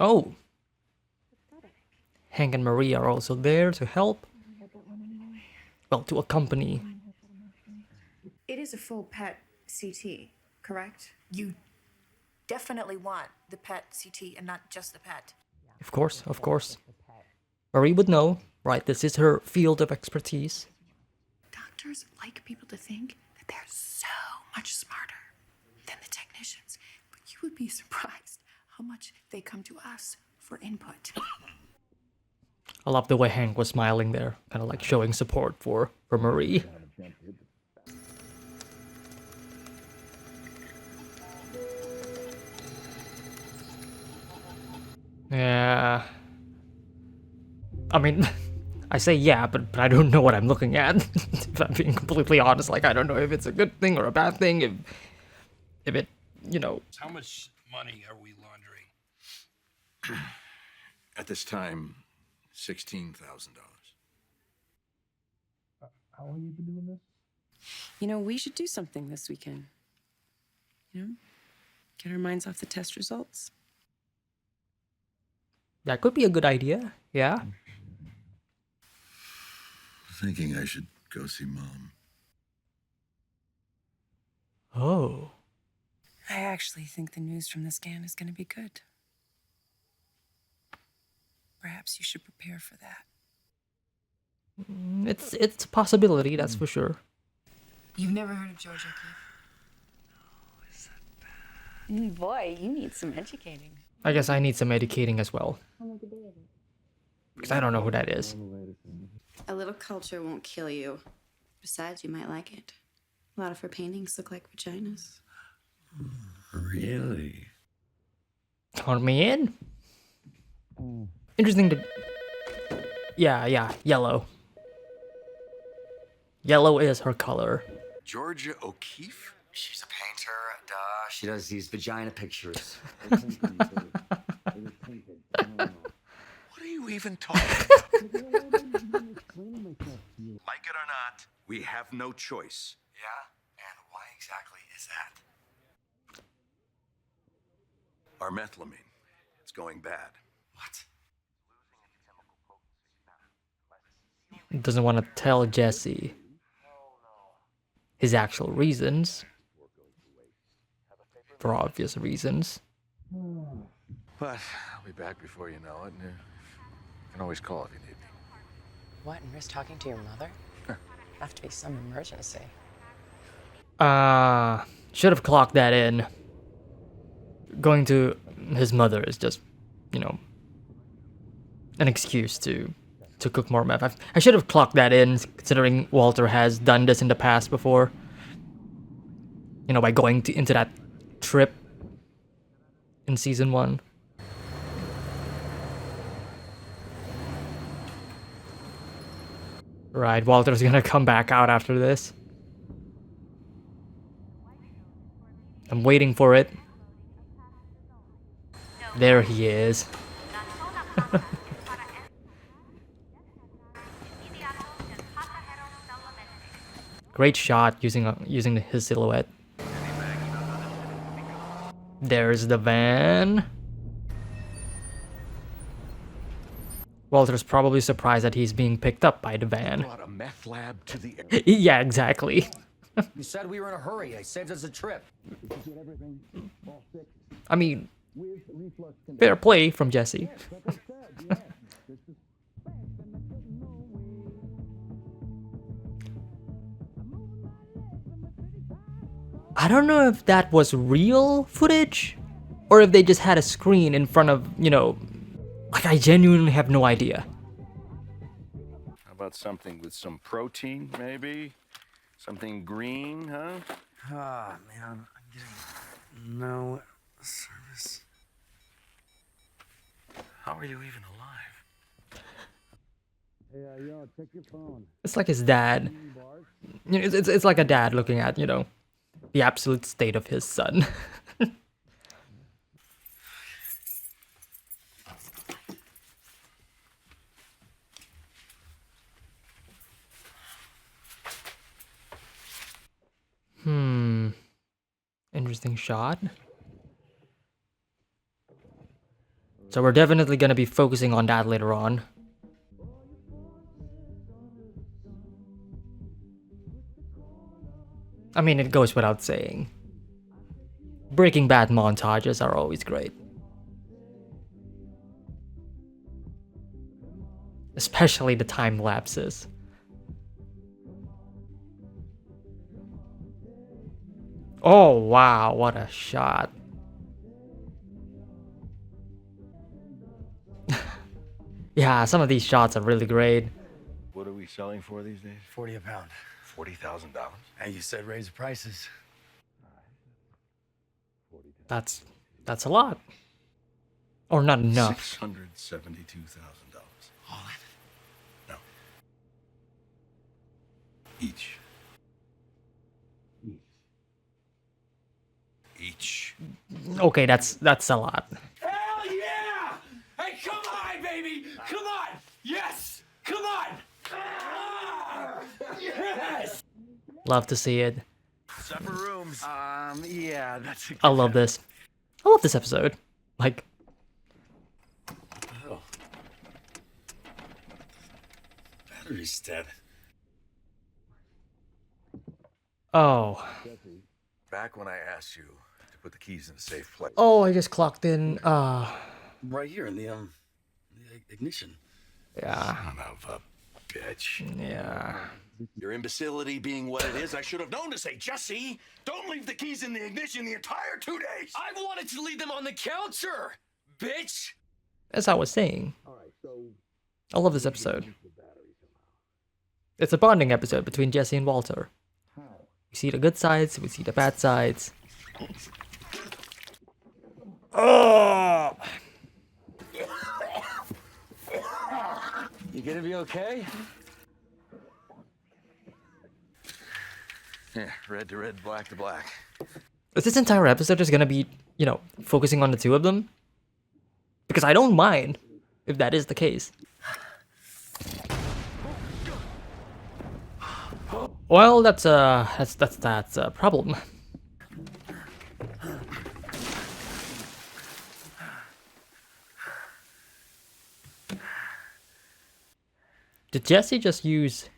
Oh, Hank and Marie are also there to help. Well, to accompany. It is a full PET CT, correct? You definitely want the PET CT and not just the PET. Of course, of course. Marie would know, right? This is her field of expertise. Doctors like people to think that they're so much smarter than the technicians, but you would be surprised how much they come to us for input. I love the way Hank was smiling there, kind of like showing support for Marie. Yeah. I mean, I say yeah, but I don't know what I'm looking at. If I'm being completely honest, like I don't know if it's a good thing or a bad thing. If it, you know. How much money are we laundering? At this time, $16,000. How long you been doing this? You know, we should do something this weekend. You know, get our minds off the test results. That could be a good idea. Yeah. Thinking I should go see Mom. Oh. I actually think the news from the scan is going to be good. Perhaps you should prepare for that. It's a possibility, that's for sure. You've never heard of George O'Keefe? Boy, you need some educating. I guess I need some educating as well. Because I don't know who that is. A little culture won't kill you. Besides, you might like it. A lot of her paintings look like vaginas. Really? Count me in. Interesting to... Yeah, yellow. Yellow is her color. Georgia O'Keeffe? She's a painter, duh. She does these vagina pictures. What are you even talking about? Like it or not, we have no choice. Yeah? And why exactly is that? Our methylamine. It's going bad. What? Doesn't want to tell Jesse his actual reasons. For obvious reasons. But I'll be back before you know it. And you can always call if you need me. What, and risk talking to your mother? Have to be some emergency. Should have clocked that in. Going to his mother is just, you know, an excuse to cook more meth. I should have clocked that in, considering Walter has done this in the past before. You know, by going into that trip in season 1. Right, Walter's gonna come back out after this. I'm waiting for it. There he is. Great shot using his silhouette. There's the van. Walter's probably surprised that he's being picked up by the van. Brought a meth lab to the Yeah, exactly. You said we were in a hurry. I saved us a trip. I mean, fair play from Jesse. I don't know if that was real footage or if they just had a screen in front of, you know, like I genuinely have no idea. How about something with some protein, maybe? Something green, huh? Ah, man. I'm getting no service. How are you even alive? Hey, yo, check your phone. It's like his dad. You know, it's like a dad looking at, you know, the absolute state of his son. Interesting shot. So we're definitely gonna be focusing on that later on. I mean, it goes without saying. Breaking Bad montages are always great. Especially the time lapses. Oh wow, what a shot. Yeah, some of these shots are really great. What are we selling for these days? 40 a pound. $40,000. And you said raise the prices. That's a lot. Or not enough. $672,000. All No. Each. Each. Okay, that's a lot. Hell yeah! Hey, come on, baby! Come on! Yes! Come on! Yes! Love to see it. Separate rooms. Yeah, that's a I love this. I love this episode. Like, battery's dead. oh. Back when I asked you to put the keys in a safe place. Oh, I just clocked in. Right here in the ignition. Yeah. Son of a bitch. Yeah. Your imbecility being what it is, I should have known to say, Jesse, don't leave the keys in the ignition the entire 2 days. I wanted to leave them on the counter, bitch! As I was saying. I love this episode. It's a bonding episode between Jesse and Walter. We see the good sides, we see the bad sides. Oh! You gonna be okay? Yeah, red to red, black to black. Is this entire episode just gonna be, you know, focusing on the two of them? Because I don't mind if that is the case. Well, that's a problem. Did Jesse just use?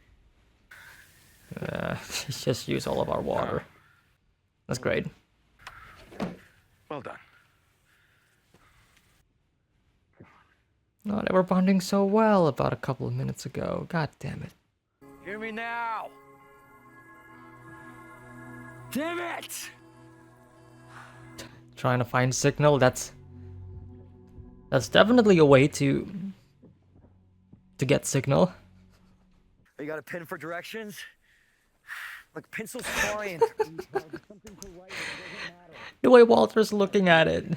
He's just used all of our water. That's great. Well done. Oh, they were bonding so well about a couple of minutes ago. God damn it. Hear me now! Damn it! Trying to find signal, that's definitely a way to get signal. You got a pen for directions? Like pencil's flying. The way Walter's looking at it.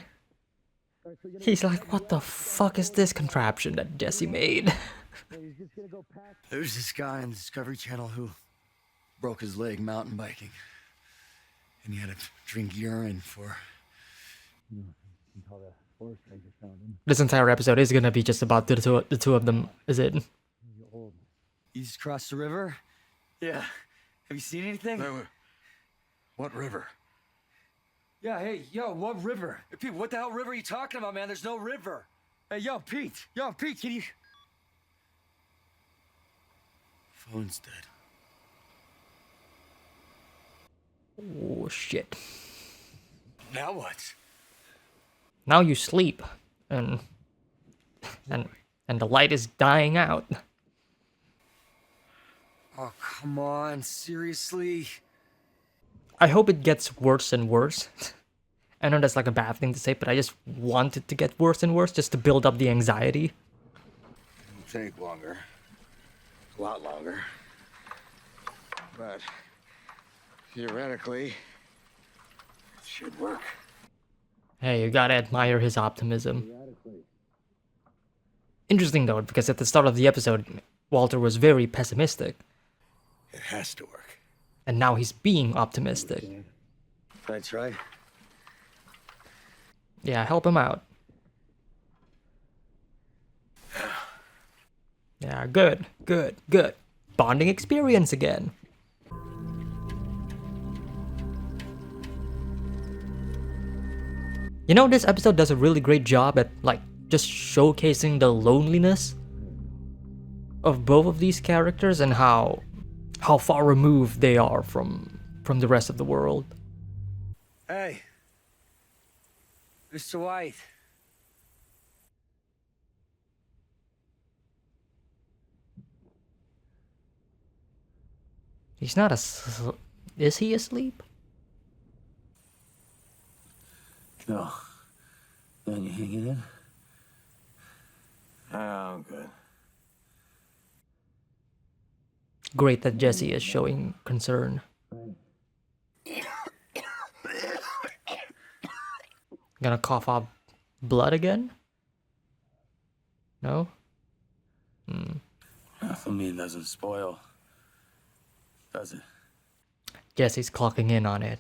He's like, what the fuck is this contraption that Jesse made? There's this guy on the Discovery Channel who broke his leg mountain biking. And he had to drink urine for... This entire episode is gonna be just about the two of them, is it? You just crossed the river? Yeah. Have you seen anything? What river? Yeah, hey, yo, what river? Hey, Pete, what the hell river are you talking about, man? There's no river. Hey, yo, Pete, can you... Phone's dead. Oh shit. Now what? Now you sleep, and the light is dying out. Oh, come on, seriously? I hope it gets worse and worse. I know that's like a bad thing to say, but I just want it to get worse and worse just to build up the anxiety. It'll take longer. A lot longer. But theoretically, it should work. Hey, you gotta admire his optimism. Interesting though, because at the start of the episode, Walter was very pessimistic, It has to work. and now he's being optimistic. That's right. Yeah, help him out. Yeah, good. Bonding experience again. You know, this episode does a really great job at, like, just showcasing the loneliness of both of these characters and how far removed they are from the rest of the world. Hey. Mr. White. He's not is he asleep? No. Then you hanging in? I'm good. Great that Jesse is showing concern. Gonna cough up blood again? No? Nothing doesn't spoil, does it? Jesse's clocking in on it.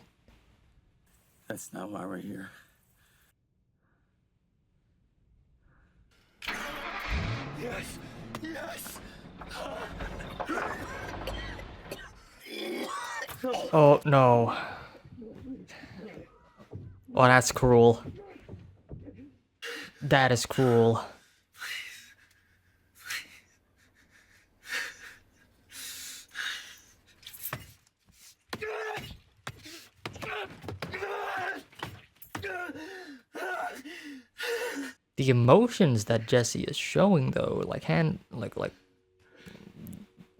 That's not why we're here. Yes! Yes! Oh no. Oh, that's cruel. That is cruel. The emotions that Jesse is showing, though, like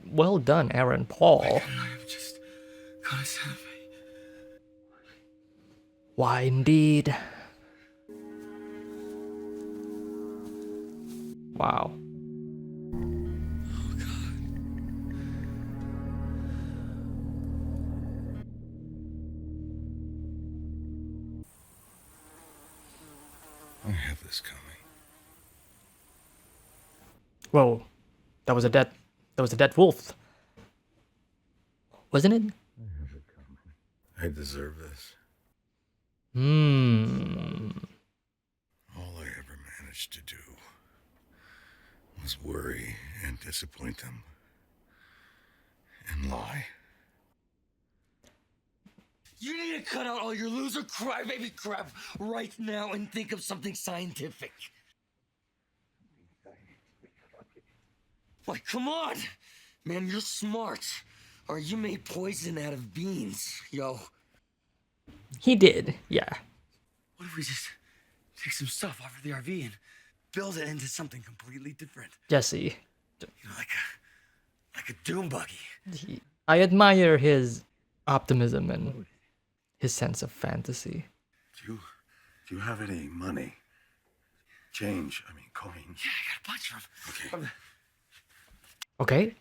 well done, Aaron Paul. I've just got a set of Why indeed? Wow. I have this coming. Whoa. That was a dead wolf. Wasn't it? I deserve this. All I ever managed to do was worry and disappoint them and lie. You need to cut out all your loser crybaby crap right now and think of something scientific. Like, come on! Man, you're smart. Or you made poison out of beans, yo. He did, yeah. What if we just take some stuff off of the RV and build it into something completely different? Jesse. You know, like a doom buggy. I admire his optimism and his sense of fantasy. Do you have any money? Change, coins. Yeah, I got a bunch of them. Okay.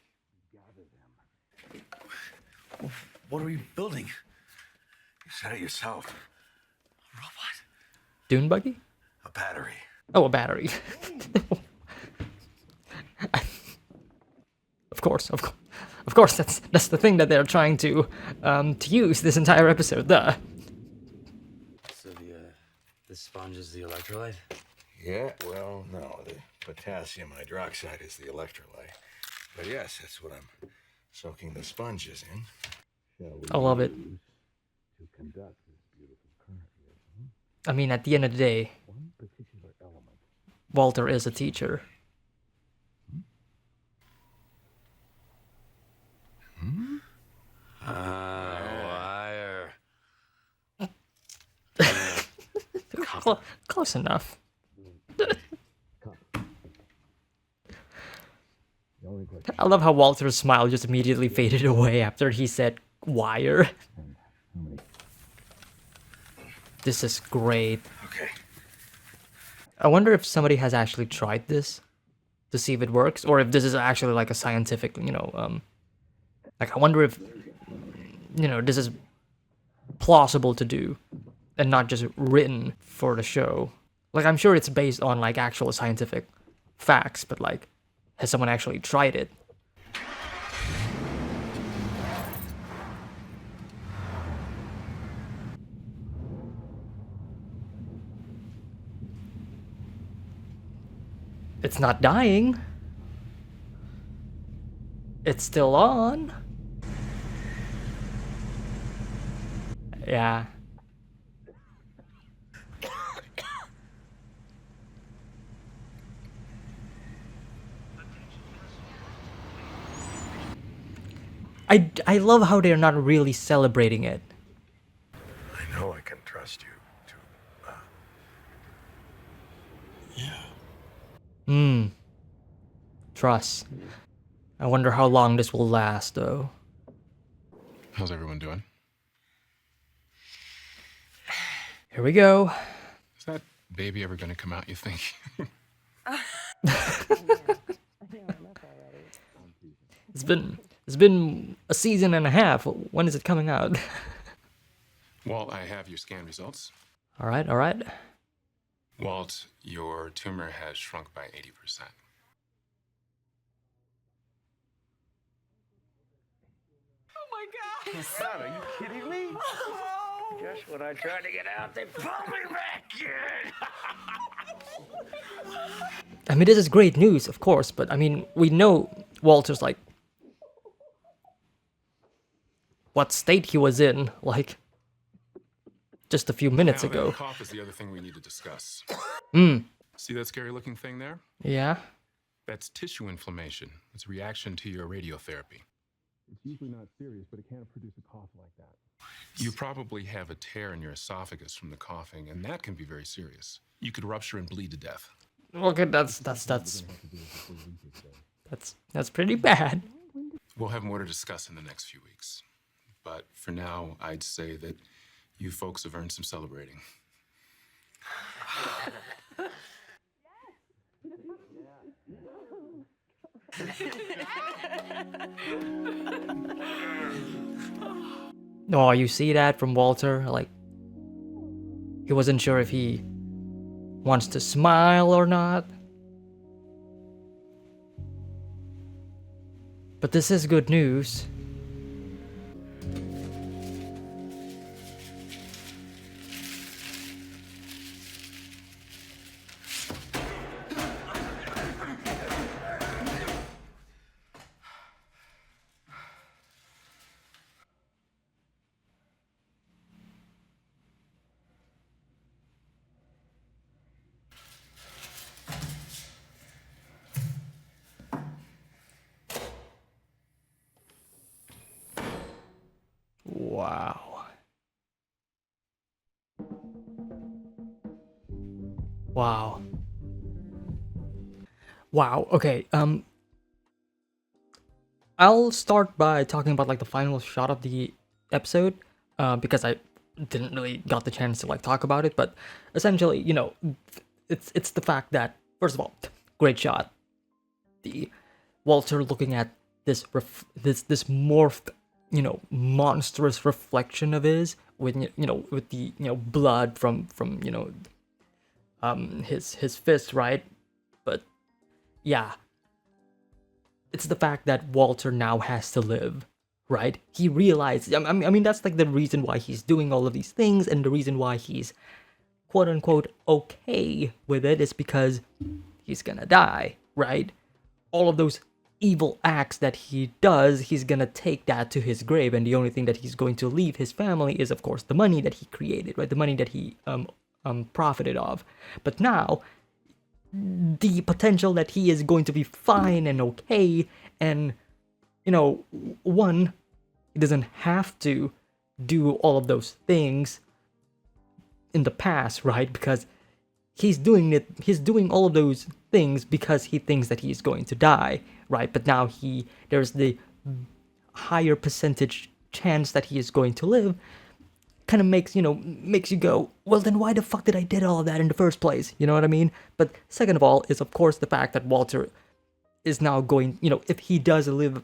What are we building? You said it yourself. A robot? Dune buggy? A battery. Oh, a battery. Of course. That's the thing that they're trying to use this entire episode. Duh. So the sponge is the electrolyte? Yeah, well, no. The potassium hydroxide is the electrolyte. But yes, that's what I'm soaking the sponges in. I love it. To conduct this beautiful current here. I mean, at the end of the day, One particular element. Walter is a teacher. Wire. Close enough. I love how Walter's smile just immediately faded away after he said wire. This is great. Okay. I wonder if somebody has actually tried this to see if it works, or if this is actually like a scientific, like I wonder if, this is plausible to do and not just written for the show. Like, I'm sure it's based on like actual scientific facts, but like, has someone actually tried it? It's not dying. It's still on. Yeah. I love how they're not really celebrating it. I know I can trust you to. Yeah. Trust. I wonder how long this will last, though. How's everyone doing? Here we go. Is that baby ever going to come out, you think? It's been a season and a half. When is it coming out? Walt, I have your scan results. All right, all right. Walt, your tumor has shrunk by 80%. Are you kidding me? Just when I tried to get out, they pulled me back in. I mean, this is great news, of course, but I mean, we know Walter's like what state he was in, like just a few minutes Now, ago. that cough is the other thing we need to discuss. See that scary looking thing there? Yeah. That's tissue inflammation. It's a reaction to your radiotherapy. It's usually not serious, but it can produce a cough like that. You probably have a tear in your esophagus from the coughing, and that can be very serious. You could rupture and bleed to death. Okay, that's pretty bad. We'll have more to discuss in the next few weeks. But for now, I'd say that you folks have earned some celebrating. Oh, you see that from Walter? Like, he wasn't sure if he wants to smile or not. But this is good news. Wow. Wow. Wow. Okay. I'll start by talking about like the final shot of the episode, because I didn't really got the chance to like talk about it. But essentially, you know, it's the fact that first of all, great shot. The Walter looking at this this morphed, you know, monstrous reflection of his with with the blood from his fist, right? But yeah, it's the fact that Walter now has to live, right? He realized, I mean that's like the reason why he's doing all of these things, and the reason why he's quote unquote okay with it is because he's gonna die, right? All of those evil acts that he does, he's gonna take that to his grave, and the only thing that he's going to leave his family is of course the money that he created, right? The money that he profited of. But now the potential that he is going to be fine and okay, and one, he doesn't have to do all of those things in the past, right? Because he's doing all of those things because he thinks that he's going to die, right? But now there's the higher percentage chance that he is going to live. Kind of makes you go, well, then why the fuck did I did all of that in the first place? You know what I mean? But second of all is of course the fact that Walter is now going, if he does live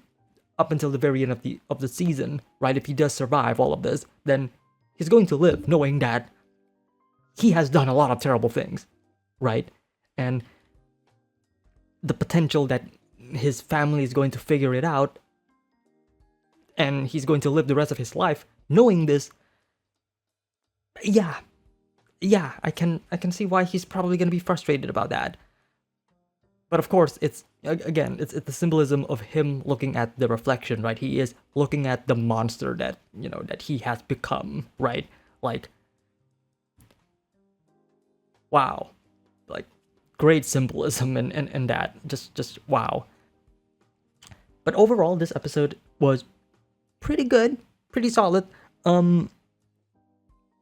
up until the very end of the season, right? If he does survive all of this, then he's going to live knowing that he has done a lot of terrible things, right? And the potential that his family is going to figure it out and he's going to live the rest of his life knowing this. Yeah, I can see why he's probably going to be frustrated about that. But of course, it's the symbolism of him looking at the reflection, right? He is looking at the monster that, that he has become, right? Like, wow. Like, great symbolism and that. Just wow. But overall, this episode was pretty good, pretty solid.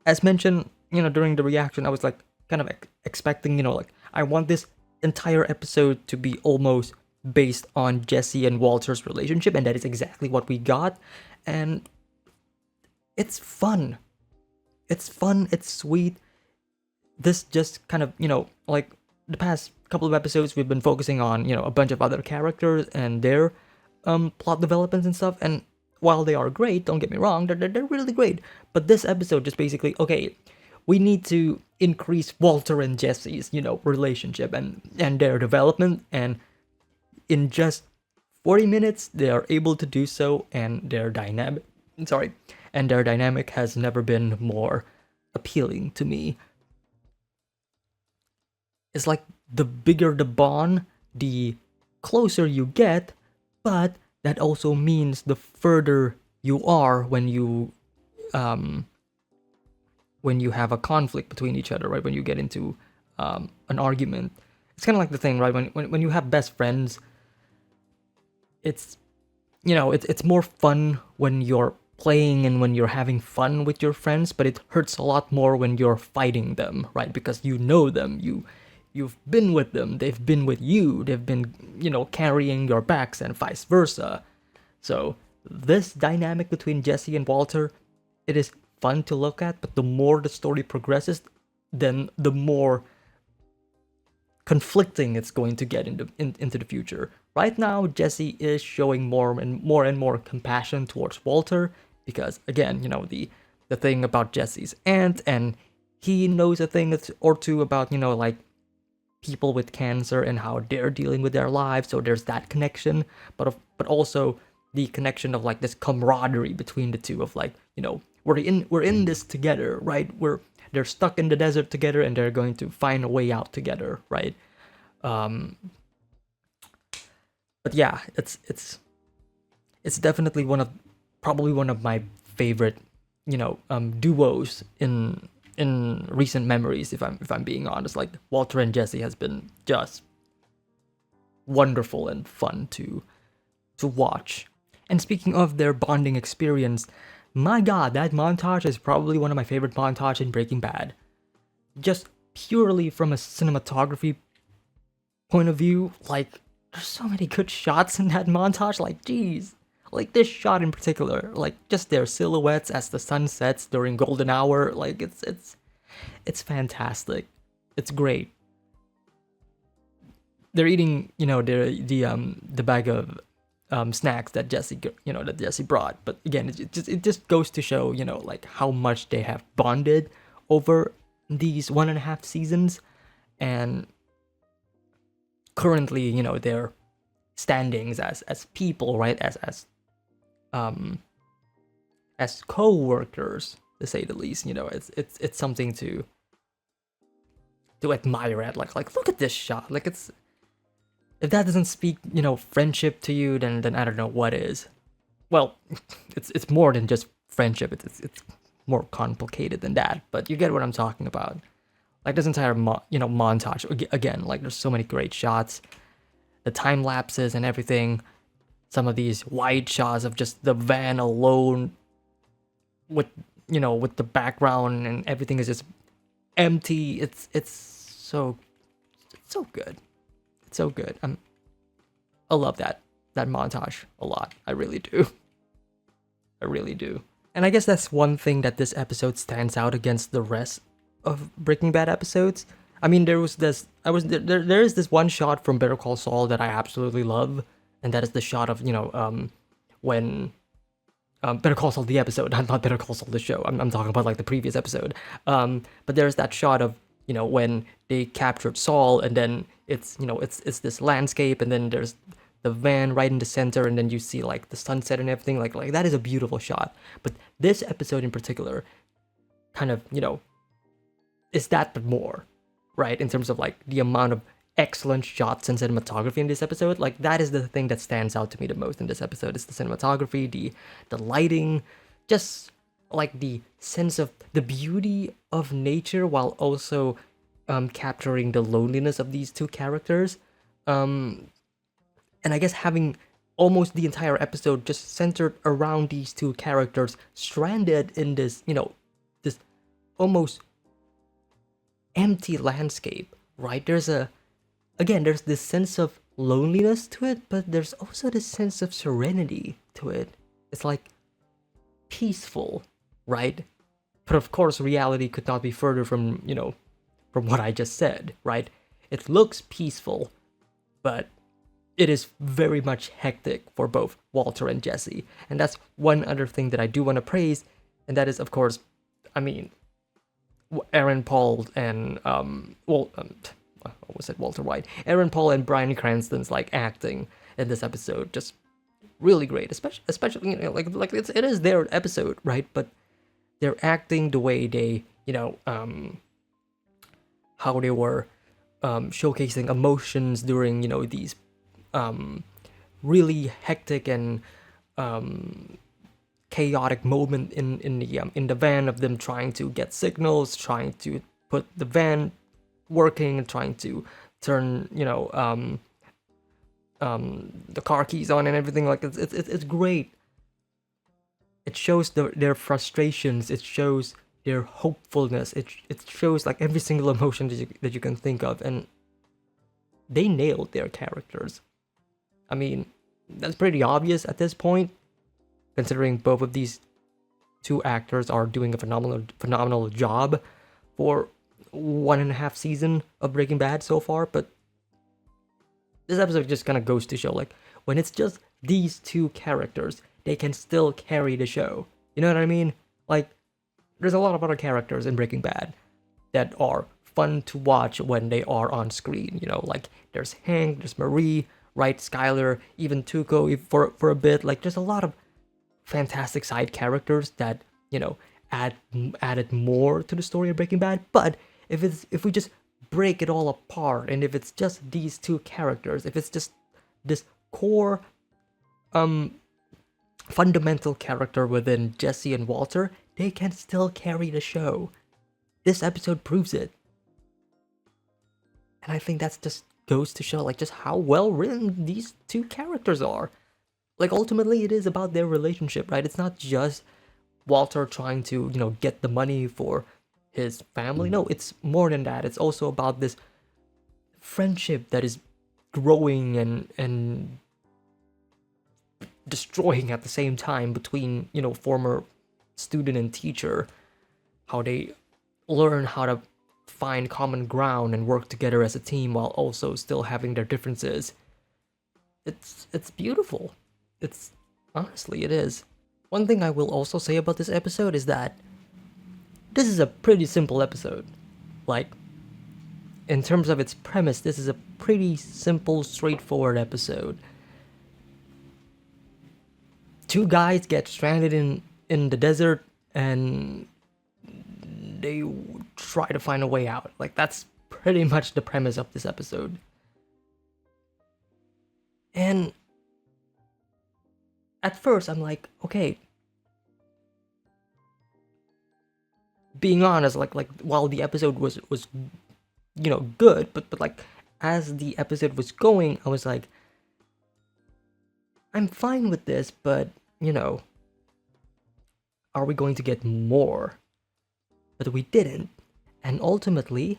As mentioned, during the reaction, I was like kind of expecting, like I want this entire episode to be almost based on Jesse and Walter's relationship, and that is exactly what we got. And it's fun. It's fun, it's sweet. This just kind of, like the past couple of episodes we've been focusing on, a bunch of other characters and their plot developments and stuff. And while they are great, don't get me wrong, they're really great. But this episode just basically, okay, we need to increase Walter and Jesse's, relationship and their development. And in just 40 minutes, they are able to do so, and their dynamic has never been more appealing to me. It's like the bigger the bond, the closer you get, but that also means the further you are when you have a conflict between each other, right? When you get into an argument. It's kind of like the thing, right? When you have best friends, it's more fun when you're playing and when you're having fun with your friends, but it hurts a lot more when you're fighting them, right? Because you know them, you've been with them, they've been with you, they've been, carrying your backs and vice versa. So this dynamic between Jesse and Walter, it is fun to look at, but the more the story progresses, then the more conflicting it's going to get into the future. Right now, Jesse is showing more and more compassion towards Walter, because again, the thing about Jesse's aunt, and he knows a thing or two about, like people with cancer and how they're dealing with their lives. So there's that connection, but also the connection of like this camaraderie between the two of like, we're in this together, right? They're stuck in the desert together, and they're going to find a way out together, right? But yeah, it's definitely probably one of my favorite, duos in recent memories. If I'm being honest, like Walter and Jesse has been just wonderful and fun to watch. And speaking of their bonding experience, my God, that montage is probably one of my favorite montages in Breaking Bad. Just purely from a cinematography point of view, like there's so many good shots in that montage. Like, geez, like this shot in particular, like just their silhouettes as the sun sets during golden hour, like it's fantastic. It's great. They're eating, the bag of snacks that Jesse brought. But again, it just goes to show, like how much they have bonded over these 1.5 seasons, and currently, their standings as people, right, as co-workers, to say the least. It's something to admire at. Like look at this shot. Like if that doesn't speak, friendship to you, then I don't know what is. Well, it's more than just friendship. It's more complicated than that. But you get what I'm talking about. Like this entire montage, again, like there's so many great shots, the time lapses and everything. Some of these wide shots of just the van alone, with the background, and everything is just empty. It's so good. It's so good. I love that montage a lot. I really do. And I guess that's one thing that this episode stands out against the rest of Breaking Bad episodes. I mean, there is this one shot from Better Call Saul that I absolutely love, and that is the shot of when Better Call Saul the episode, not Better Call Saul the show. I'm talking about like the previous episode. But there's that shot of when they captured Saul, and then it's this landscape, and then there's the van right in the center, and then you see like the sunset and everything. Like that is a beautiful shot. But this episode in particular, kind of is that but more, right? In terms of like the amount of excellent shots and cinematography in this episode, like that is the thing that stands out to me the most in this episode. Is the cinematography, the lighting, just like the sense of the beauty of nature while also capturing the loneliness of these two characters. And I guess having almost the entire episode just centered around these two characters stranded in this, this almost empty landscape, right? There's this sense of loneliness to it, but there's also this sense of serenity to it. It's like peaceful, right? But of course, reality could not be further from, from what I just said, right? It looks peaceful, but it is very much hectic for both Walter and Jesse. And that's one other thing that I do want to praise, and that is, of course, Aaron Paul and, Walter White? Aaron Paul and Bryan Cranston's, acting in this episode, just really great, especially it is their episode, right? But they're acting the way they, how they were showcasing emotions during, these really hectic and chaotic moment in the van of them trying to get signals, trying to put the van working, and trying to turn the car keys on and everything. It's great. It shows their frustrations. It shows their hopefulness. It shows every single emotion that you can think of, and they nailed their characters. I mean, that's pretty obvious at this point, considering both of these two actors are doing a phenomenal job for 1.5 seasons of Breaking Bad so far. But this episode just kind of goes to show, when it's just these two characters, they can still carry the show. You know what I mean? There's a lot of other characters in Breaking Bad that are fun to watch when they are on screen. There's Hank, there's Marie, right? Skyler, even Tuco for a bit. There's a lot of fantastic side characters that, added more to the story of Breaking Bad. But if we just break it all apart, and if it's just these two characters, if it's just this core fundamental character within Jesse and Walter, they can still carry the show. This episode proves it. And I think that's just goes to show just how well written these two characters are. Ultimately it is about their relationship, right? It's not just Walter trying to, get the money for his family. No, it's more than that. It's also about this friendship that is growing and destroying at the same time between, former student and teacher. How they learn how to find common ground and work together as a team while also still having their differences. It's beautiful. Honestly, it is. One thing I will also say about this episode is that this is a pretty simple episode. In terms of its premise, this is a pretty simple, straightforward episode. Two guys get stranded in the desert, and they try to find a way out. That's pretty much the premise of this episode. And at first, I'm okay. Being honest, while the episode was good, but as the episode was going, I was I'm fine with this, but are we going to get more? But we didn't, and ultimately,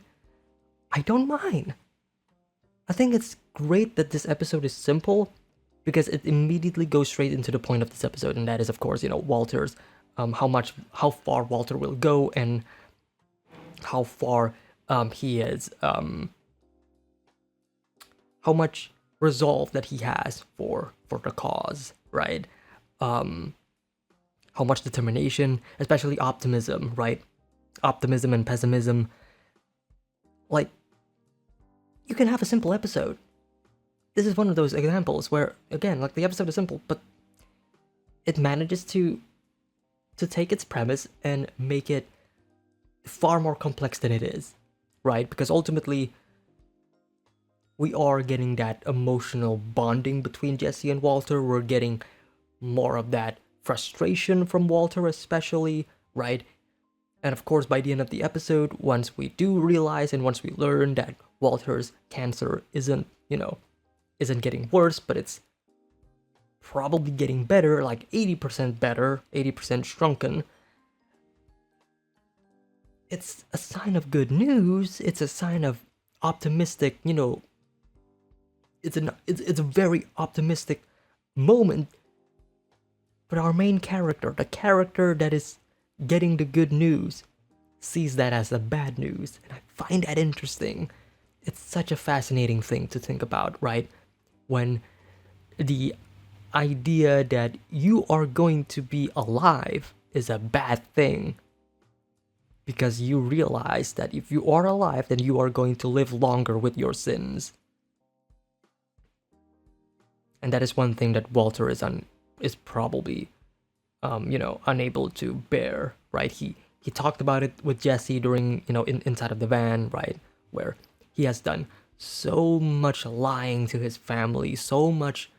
I don't mind. I think it's great that this episode is simple, because it immediately goes straight into the point of this episode, and that is, of course, Walter's, how far Walter will go, and how far he is, how much resolve that he has for the cause, right? How much determination, especially optimism, right? Optimism and pessimism. You can have a simple episode. This is one of those examples where, again, the episode is simple, but it manages to take its premise and make it far more complex than it is, right? Because ultimately, we are getting that emotional bonding between Jesse and Walter. We're getting more of that frustration from Walter, especially, right? And of course, by the end of the episode, once we do realize and once we learn that Walter's cancer isn't getting worse, but it's probably getting better, like 80% better, 80% shrunken, it's a sign of good news. It's a sign of optimistic, you know, it's a very optimistic moment. But our main character, the character that is getting the good news, sees that as the bad news. And I find that interesting. It's such a fascinating thing to think about, right? When the idea that you are going to be alive is a bad thing. Because you realize that if you are alive, then you are going to live longer with your sins. And that is one thing that Walter is probably, you know, unable to bear, right? He talked about it with Jesse during, you know, inside of the van, right? Where he has done so much lying to his family, so much,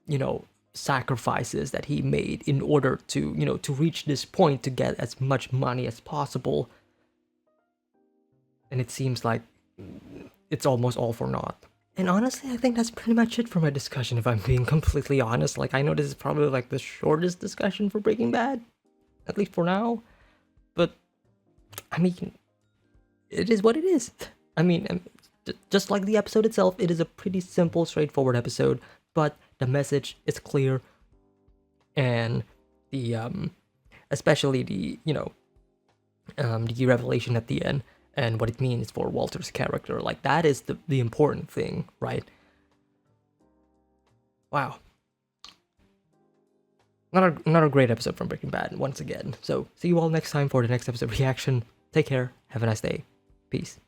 you know, sacrifices that he made in order to, you know, to reach this point to get as much money as possible. And it seems like it's almost all for naught. And honestly, I think that's pretty much it for my discussion, if I'm being completely honest. Like, I know this is probably like the shortest discussion for Breaking Bad, at least for now. But, I mean, it is what it is. I mean, just like the episode itself, it is a pretty simple, straightforward episode, but the message is clear. And the, especially the, you know, the revelation at the end, and what it means for Walter's character. Like, that is the important thing, right? Wow. Another great episode from Breaking Bad, once again. So, see you all next time for the next episode reaction. Take care. Have a nice day. Peace.